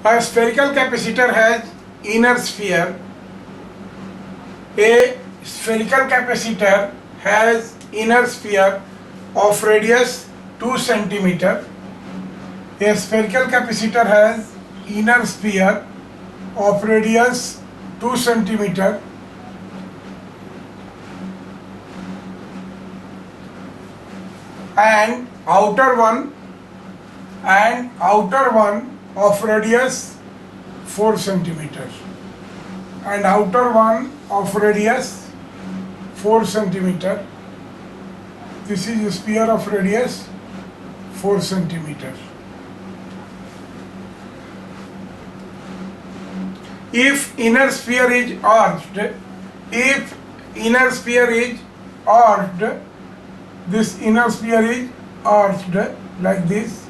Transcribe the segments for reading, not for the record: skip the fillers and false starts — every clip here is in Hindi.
A spherical capacitor has inner sphere. A spherical capacitor has inner sphere of radius 2 centimeter. A spherical capacitor has inner sphere of radius 2 centimeter and outer one of radius 4 centimeter and outer one of radius 4 centimeter. This is a sphere of radius 4 centimeter. If inner sphere is arched, this inner sphere is arched like this.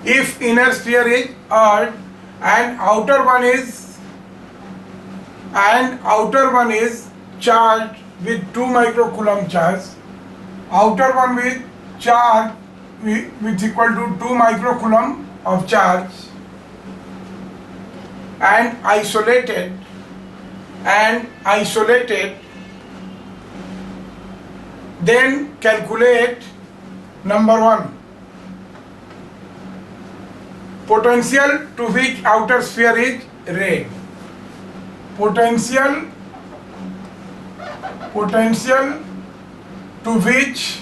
If inner sphere is arched and outer one is charged with 2 microcoulomb charge, outer one with charge with equal to 2 microcoulomb of charge and isolated, then calculate number 1, potential to which outer sphere is raised. Potential to which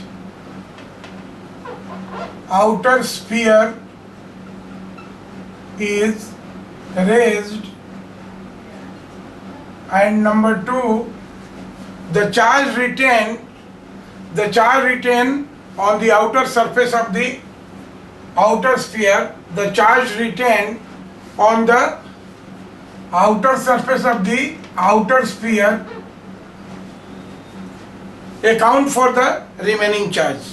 outer sphere is raised, and number 2, the charge retained on the outer surface of the outer sphere, the charge retained on the outer surface of the outer sphere account for the remaining charge.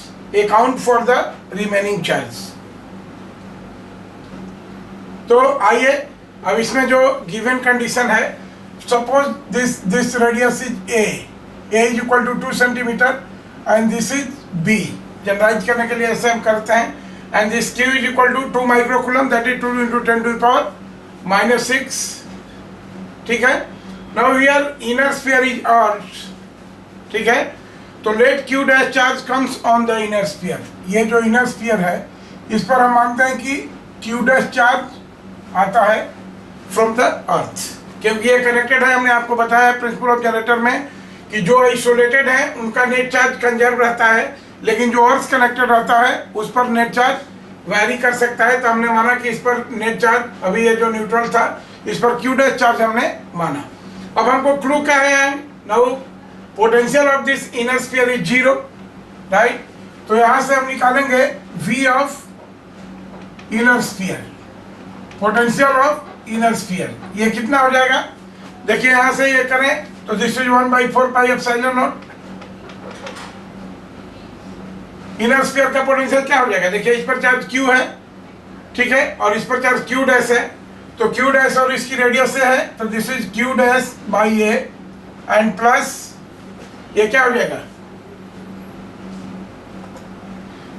तो आइए अब इसमें जो गिवन कंडीशन है, suppose this radius is A is equal to 2 centimetre and this is B. Generalise करने के लिए ऐसे हम करते हैं. And this Q is equal to 2 microcoulomb, that is 2 into 10 to the power -6. ठीक है. Now here inner sphere is earthed. ठीक है. तो let Q dash charge comes on the inner sphere. ये जो इनर स्फीयर है इस पर हम मानते हैं कि क्यू डैश चार्ज आता है फ्रॉम द अर्थ, क्योंकि ये कनेक्टेड है. हमने आपको बताया प्रिंसिपल ऑफ जनरेटर में कि जो आइसोलेटेड है उनका नेट चार्ज कंजर्व रहता है, लेकिन जो अर्थ कनेक्टेड रहता है उस पर नेट चार्ज वैरी कर सकता है. तो हमने माना कि इस पर नेट चार्ज, अभी ये जो न्यूट्रल था इस पर क्यू डैश चार्ज हमने माना. अब हमको क्लू क्या है, now potential of this inner sphere is 0, right. तो यहां से हम निकालेंगे V of inner sphere, potential of inner sphere. ये कितना हो जाएगा, देखिए यहां से ये करें तो this is 1/4 pi epsilon not. Inner sphere का पोटेंशियल क्या हो जाएगा, देखिए इस पर चार्ज Q है, ठीक है, और इस पर चार्ज Q डैश है. तो Q डैश और इसकी रेडियस से है, तो this is Q dash by A and plus ये क्या हो जाएगा,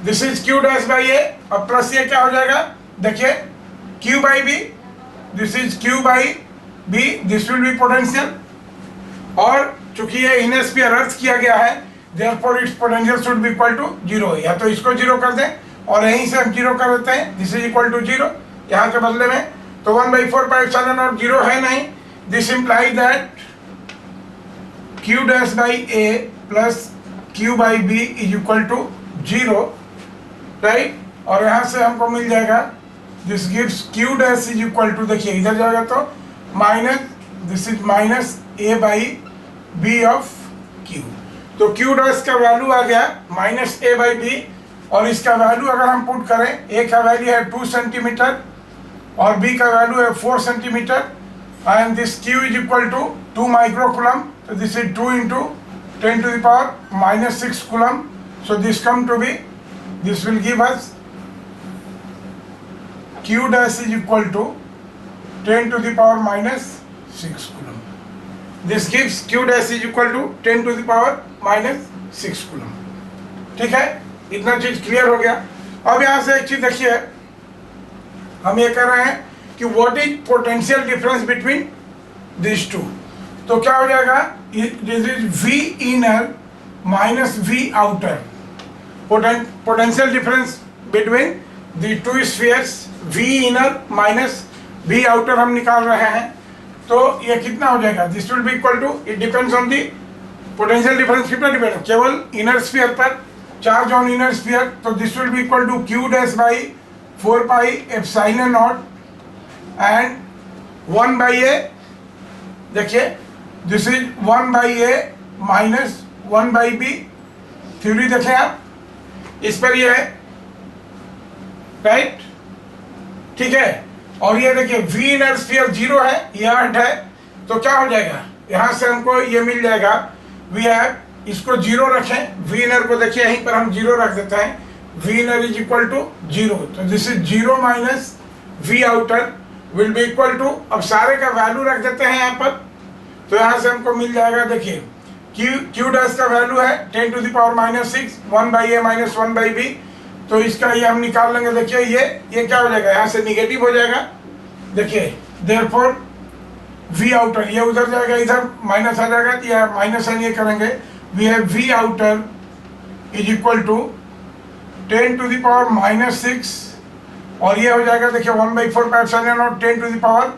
this is Q dash by A और प्लस ये क्या हो जाएगा, देखिए Q by B, this is Q by B, this will be potential. और चूंकि ये इनर स्फीयर अर्थ किया गया है, therefore its potential should be equal to 0. या तो इसको 0 कर दें और यहीं से हम 0 कर देते हैं, this is equal to 0 यहाँ के बदले में. तो 1/4 पाई एप्सिलॉन नॉट 0 है नहीं. This implies that Q dash by A plus Q by B is equal to 0, right. और यहाँ से हमको मिल जाएगा this gives Q dash is equal to, देखिए इधर जाएगा तो minus, this is minus A by B of Q. तो Q डैश का वैल्यू आ गया माइनस A बाई B, और इसका वैल्यू अगर हम पुट करें, A का वैल्यू है 2 सेंटीमीटर और B का वैल्यू है 4 centimetre and this Q is equal to 2 microcoulomb. तो this is 2 into 10 to the power -6 coulomb. So this come to be, this will give us Q dash is equal to 10 to the power -6 coulomb. This gives Q dash is equal to 10 to the power -6 coulomb. ठीक है, इतना चीज क्लियर हो गया. अब यहाँ से एक चीज देखिए, हम ये कर रहे हैं कि what is potential difference between this two. तो क्या हो जाएगा, this is V inner minus V outer, potential difference between the two spheres, V inner minus V outer हम निकाल रहे हैं। तो ये कितना हो जाएगा, this will be equal to, it depends on the potential difference कितना डिपेंड, केवल इनर स्फीयर पर, चार्ज ऑन इनर स्फीयर। तो this will be equal to Q dash by 4 pi epsilon not and 1 by A, देखिए this is 1 by A minus 1 by B। Theory देखें आप, इस पर ये है, राइट, ठीक है। और ये देखिए V इनर स्फीयर 0 है, ये 8 है, तो क्या हो जाएगा, यहाँ से हमको ये मिल जाएगा, वी हैव, इसको 0 रखें, V इनर को देखिए यहीं पर हम 0 रख देते हैं, V inner is equal to 0, तो this is 0 minus V outer will be equal to, अब सारे का वैल्यू रख देते हैं यहाँ पर, तो यहाँ से हमको मिल जाएगा, देखिए Q डैश का वैल्यू है 10 to the power minus 6, 1 by A minus 1 by B, तो इसका ये हम निकाल लेंगे। देखिए ये क्या हो जाएगा, यहाँ से निगेटिव हो जाएगा, देखिए देयरफॉर V आउटर, ये उधर जाएगा, इधर माइनस आ जाएगा, तो ये माइनस साइन ये करेंगे, we have V outer is equal to 10 to the power minus 6, और ये हो जाएगा, देखिए 1/4 pi epsilon naught 10 to the power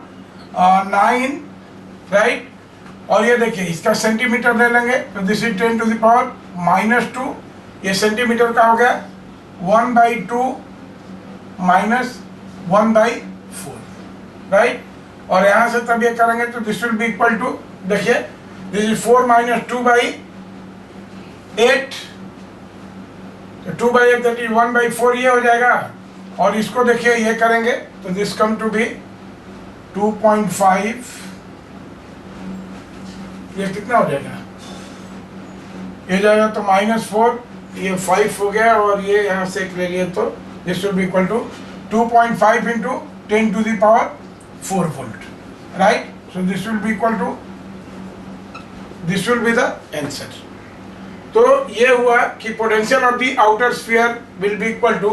9, right. और ये देखिए इसका सेंटीमीटर ले लेंगे, तो this is 10 to the power minus 2, ये सेंटीमीटर का हो गया 1/2 माइनस 1/4, राइट। और यहाँ से तब ये करेंगे तो this will be equal to, देखिए दिस इज 4 माइनस 2/8, तो 2/8 दैट इज 1/4 ये हो जाएगा। और इसको देखिए ये करेंगे तो दिस कम टू बी 2.5, ये कितना हो जाएगा, ये जाएगा तो -4, ये 5 हो गया, और ये यहाँ से ले लिए तो this will be equal to 2.5 into 10 to the power 4 volt, right. So this will be equal to, this will be the answer. तो ये हुआ कि potential of the outer sphere will be equal to,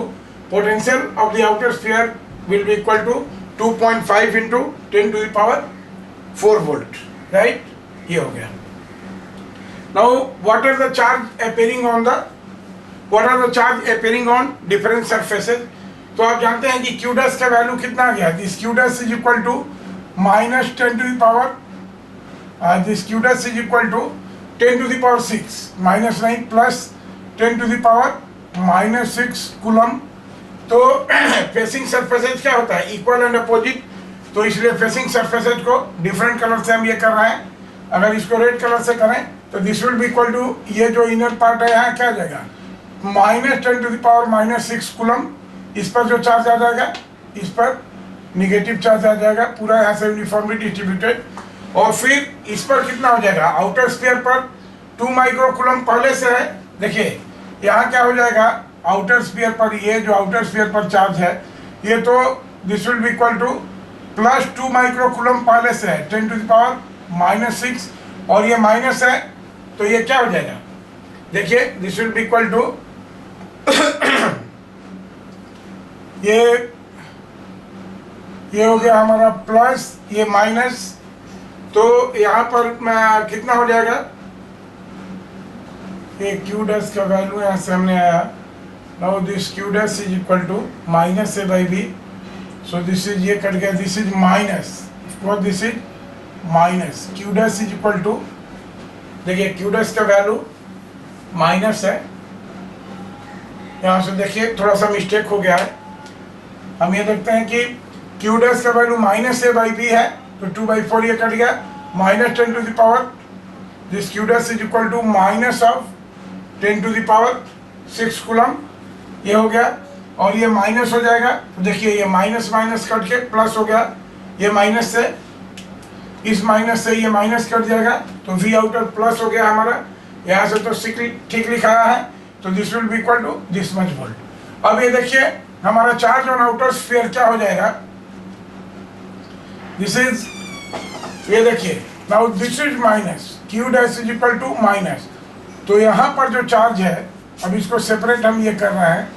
potential of the outer sphere will be equal to 2.5 into 10 to the power 4 volt, right, ये हो गया। Now what are the charge appearing on the, what are the charge appearing on different surfaces. तो आप जानते हैं कि Q डैश का वैल्यू कितना आ गया, this Q dash is equal to minus 10 to the power, this Q dash is equal to 10 to the power 6 minus 9 plus 10 to the power minus 6 coulomb. तो फेसिंग सरफेसेज क्या होता है, इक्वल एंड अपोजिट, तो इसलिए फेसिंग सरफेसेज को डिफरेंट कलर से हम ये कर रहे हैं। अगर इसको रेड कलर से करें तो this will be equal to, ये जो इनर पार्ट है यहाँ क्या आ जाएगा, -10 टू द पावर -6 कूलम, इस पर जो चार्ज आ जाएगा, इस पर निगेटिव चार्ज आ जाएगा, पूरा यहाँ से यूनिफॉर्मली डिस्ट्रीब्यूटेड। और फिर इस पर कितना हो जाएगा, आउटर स्फीयर पर 2 माइक्रो कूलम पहले से है, देखिए यहाँ क्या हो जाएगा, आउटर स्फीयर पर, ये जो आउटर स्फीयर पर चार्ज है, ये तो this will be equal to +2 micro coulomb पहले से है 10 टू द पावर -6, और ये माइनस है, तो ये क्या हो जाएगा, देखिए this will be equal to ये हो गया हमारा प्लस, ये माइनस, तो यहाँ पर कितना हो जाएगा, ये Q डैश का वैल्यू यहाँ से हमने आया, now this Q dash is equal to -A/B, so this is, ये कट गया, this is minus, this is minus Q dash is equal to, देखिए Q डैश का वैल्यू माइनस है, यहाँ से देखिए थोड़ा सा मिस्टेक हो गया है, हम ये देखते हैं कि Q डैश का वैल्यू -A/B है, तो 2/4 ये कट गया, -10 to the power, this Q dash is equal to minus of 10 to the power 6 coulomb, ये हो गया, और ये माइनस हो जाएगा, तो देखिए ये माइनस माइनस कट के प्लस हो गया, ये माइनस से, इस माइनस से ये माइनस कट जाएगा, तो V आउटर प्लस हो गया हमारा, यहाँ से तो ठीक लिखाया है, तो this will be equal to this much volt. अब ये देखिए हमारा चार्ज ऑन आउटर स्फीयर क्या हो जाएगा, दिस इज, ये देखिए now this is minus, Q dash is equal to minus, तो यहाँ पर जो चार्ज है, अब इसको सेपरेट हम ये कर रहे हैं,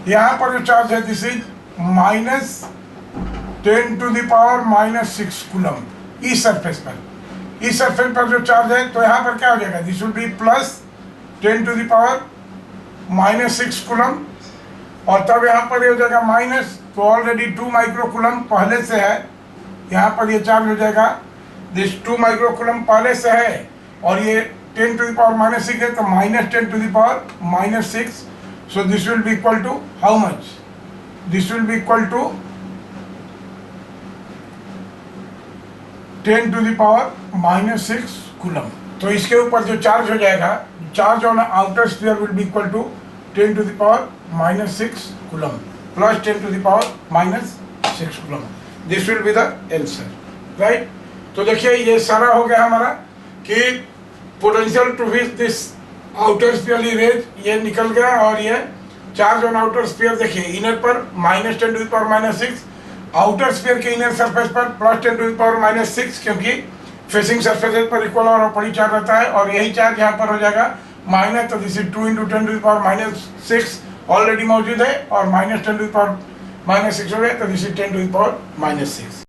यहाँ पर जो चार्ज है this is 10 to the power -6 coulomb इस सरफेस पर। इस सरफेस पर जो चार्ज है तो यहाँ पर क्या हो जाएगा, this will be plus 10 to the power -6 coulomb, और तब यहाँ पर ये हो जाएगा माइनस, तो ऑलरेडी 2 माइक्रो कूलम पहले से है, यहाँ पर ये चार्ज हो जाएगा, दिस 2 माइक्रो कूलम पहले से है, और ये 10 टू द पावर -6 है तो -10 to the power -6, so this will be equal to how much, this will be equal to 10 to the power -6 coulomb. तो इसके ऊपर जो चार्ज हो जाएगा, charge on outer sphere will be equal to 10 to the power -6 coulomb plus 10 to the power -6 coulomb. This will be the answer, right. तो देखिए ये सारा हो गया हमारा कि potential to which this outer sphere raise, ये निकल गया, और ये चार्ज ऑन आउटर स्फीयर देखिए इनर पर -10 to the power -6, outer sphere के इनर सरफेस पर +10 टू द पावर -6, क्योंकि फेसिंग सरफेस पर इक्वल और ऑपोजिट चार्ज रहता है, और यही चार्ज यहाँ पर हो जाएगा माइनस, तो this is 2 × 10 to the power -6 already मौजूद है, और -10 टू द पावर -6 हो गया, तो this is 10 to the power -6।